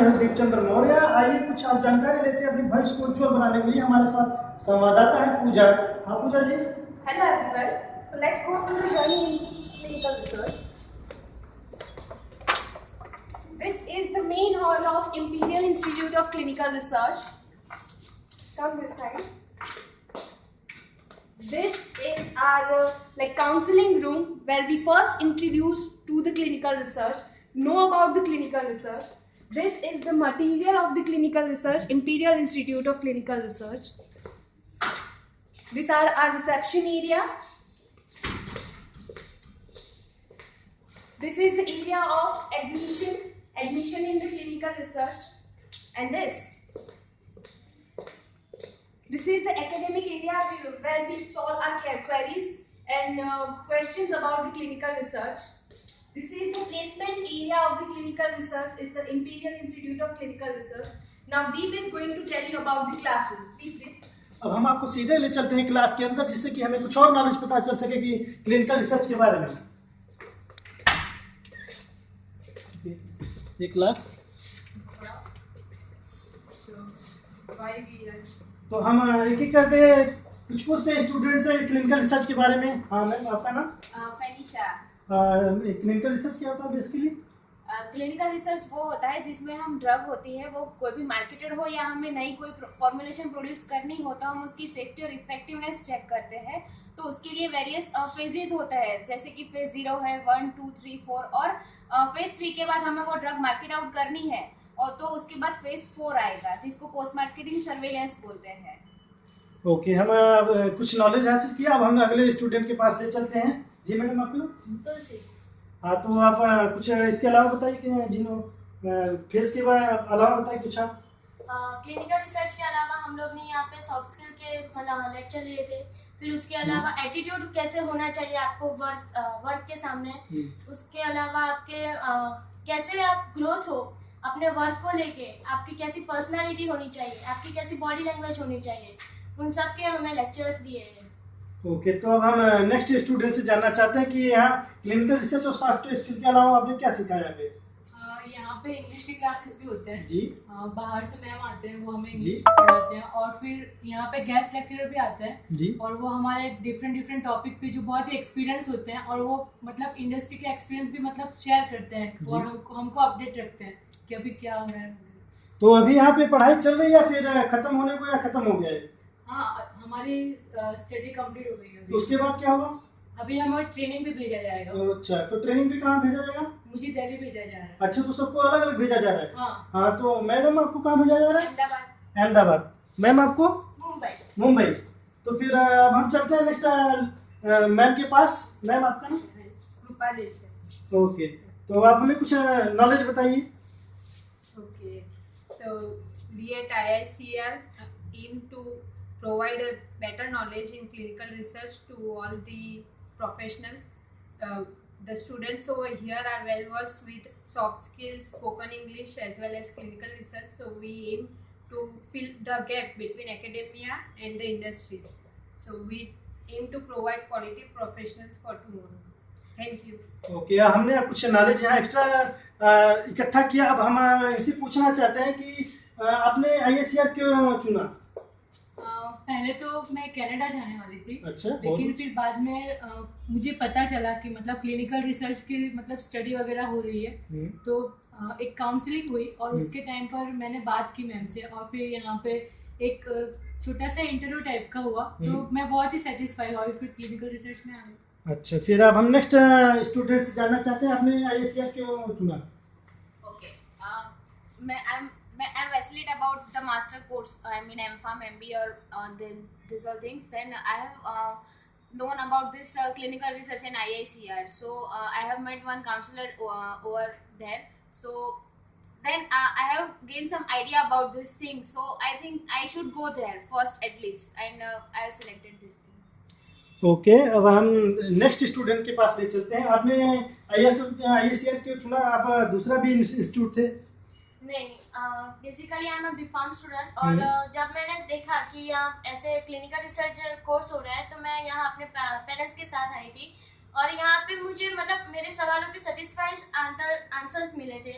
मैं हूं दीपचंद्र मौर्य। आइए कुछ आप जानकारी लेते हैं अपनी भैंस को उज्ज्वल बनाने के लिए। हमारे साथ संवाददाता है पूजा। हाँ पूजा जी। Hello everyone. So let's go through the journey in clinical research. This is the main hall of Imperial Institute of Clinical Research. Come this side. This is our counseling room where we first introduce to the clinical research, know about the clinical research. This is the material of the clinical research, Imperial Institute of Clinical Research. These are our reception area. This is the area of admission in the clinical research. And this is the academic area where we solve our queries and questions about the clinical research. This is the placement area of the clinical research, is the Imperial Institute of Clinical Research. Now Deep is going to tell you about the classroom. Please Deep. अब हम आपको सीधे ले चलते हैं class के अंदर, जिससे कि हमें कुछ और नॉलेज पता चल सके कि क्लिनिकल रिसर्च के बारे में। ये क्लास तो हम एक एक करते कुछ पूछते हैं स्टूडेंट से क्लिनिकल रिसर्च के बारे में। हाँ मैम, आपका नाम? फैनिशा। क्लिनिकल रिसर्च क्या होता है बेसिकली? क्लिनिकल रिसर्च वो होता है जिसमें हम ड्रग होती है, वो कोई भी मार्केटेड हो या हमें नई कोई फॉर्मुलेशन प्रोड्यूस करनी हो, तो हम उसकी सेफ्टी और इफेक्टिवनेस चेक करते हैं। तो उसके लिए वेरियस फेजेस होते हैं, जैसे कि फेज 0 है, 1, 2, 3, 4 और फेज 3 के बाद हमें वो ड्रग मार्केट आउट करनी है, और तो उसके बाद फेज 4 आएगा, जिसको पोस्ट मार्केटिंग सर्वेलेंस बोलते हैं। ओके, हम कुछ नॉलेज हासिल किया। अब हम अगले स्टूडेंट के पास ले चलते हैं। जी मैडम, आपको? तुलसी। हाँ, तो आप कुछ इसके अलावा बताइए कि जिन्हों फेस के अलावा बताइए कुछ आप। क्लिनिकल रिसर्च के अलावा हम लोग ने यहाँ पे सॉफ्ट स्किल के लेक्चर लिए थे। फिर उसके अलावा एटीट्यूड कैसे होना चाहिए आपको वर्क के सामने। उसके अलावा आपके कैसे आप ग्रोथ हो अपने वर्क को लेके, आपकी कैसी पर्सनालिटी होनी चाहिए, आपकी कैसी बॉडी लैंग्वेज होनी चाहिए, उन सब के हमें लेक्चर्स दिए हैं। ओके, तो अब हम नेक्स्ट स्टूडेंट से जानना चाहते हैं कि यहाँ क्लिनिकल रिसर्च और सॉफ्ट स्किल के अलावा आपने क्या सिखाया है? यहाँ पे इंग्लिश के क्लासेस भी होते हैं जी। बाहर से मैम आते हैं, वो हमें इंग्लिश पढ़ाते हैं, और फिर यहाँ पे गेस्ट लेक्चरर भी आते हैं जी। और वो हमारे डिफरेंट टॉपिक पे जो बहुत ही एक्सपीरियंस होते हैं, और वो मतलब इंडस्ट्री के एक्सपीरियंस भी मतलब शेयर करते हैं और हमको अपडेट रखते हैं कि अभी क्या हो रहा है। तो अभी यहाँ पे पढ़ाई चल रही है या फिर खत्म होने को या खत्म हो गया है? हाँ, हमारी स्टडी कंप्लीट हो गई है। तो उसके बाद क्या होगा? अभी हमें ट्रेनिंग भी भेजा जाएगा। अच्छा, तो ट्रेनिंग भी कहाँ भेजा जाएगा? मुझे दिल्ली भेजा जा रहा है। अच्छा, तो सबको अलग अलग भेजा जा रहा है? हाँ। हाँ, तो मैडम आपको कहाँ भेजा जा रहा है? अहमदाबाद। अहमदाबाद। मैम आपको? मुंबई। तो फिर अब हम चलते हैं नेक्स्ट मैम के पास। मैम आपका नाम? रूपाली। ओके, तो आप हमें कुछ नॉलेज बताइए। Okay, so we at IICR aim to provide a better knowledge in clinical research to all the professionals. The students over here are well versed with soft skills, spoken English as well as clinical research. So we aim to fill the gap between academia and the industry. So we aim to provide quality professionals for tomorrow. Thank you. Okay, हमने कुछ knowledge यहाँ extra इकट्ठा किया। अब हम इनसे पूछना चाहते हैं कि आपने IICR क्यों चुना? पहले तो मैं कनाडा जाने वाली थी। अच्छा, लेकिन फिर बाद में मुझे पता चला कि मतलब क्लिनिकल रिसर्च की मतलब स्टडी वगैरह हो रही है, तो एक काउंसलिंग हुई और उसके टाइम पर मैंने बात की मैम से, और फिर यहाँ पे एक छोटा सा इंटरव्यू टाइप का हुआ, तो मैं बहुत ही सेटिस्फाई हुई, फिर क्लिनिकल रिसर्च में आ गई। अच्छा, फिर अब हम नेक्स्ट स्टूडेंट से जानना चाहते हैं आपने IICR क्यों चुना? Okay. I'm fascinated about the master course. I mean MPharm, MBA, or these all things. Then I have known about this clinical research in IICR. So I have met one counselor over there. So then I have gained some idea about this thing. So I think I should go there first at least, and I have selected this thing. Okay, अब हम next student के पास ले चलते हैं। आपने IICR क्यों चुना? आप दूसरा भी इंस्टीट्यूट थे? नहीं, basically I am a B Pharm student, और जब मैंने देखा कि यहाँ ऐसे क्लिनिकल रिसर्च कोर्स हो रहा है, तो मैं यहाँ अपने पेरेंट्स के साथ आई थी, और यहाँ पे मुझे मतलब मेरे सवालों के सेटिस्फाइज आंसर्स मिले थे।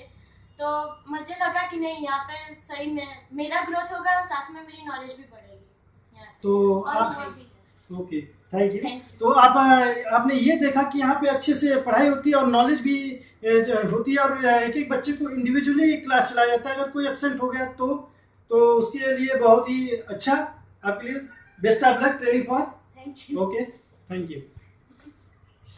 तो मुझे लगा कि नहीं यहाँ पे सही में मेरा ग्रोथ होगा और साथ में मेरी नॉलेज भी बढ़ेगी यहाँ पे। तो और वो भी है। Okay, thank you. Thank you. तो आपने ये देखा कि यहाँ पे अच्छे से पढ़ाई होती है और नॉलेज भी होती है, और एक एक बच्चे को इंडिविजुअली क्लास चलाया जाता है। अगर कोई एब्सेंट हो गया तो उसके लिए बहुत ही अच्छा, आपके लिए best of luck training for. Thank you. Okay, thank you.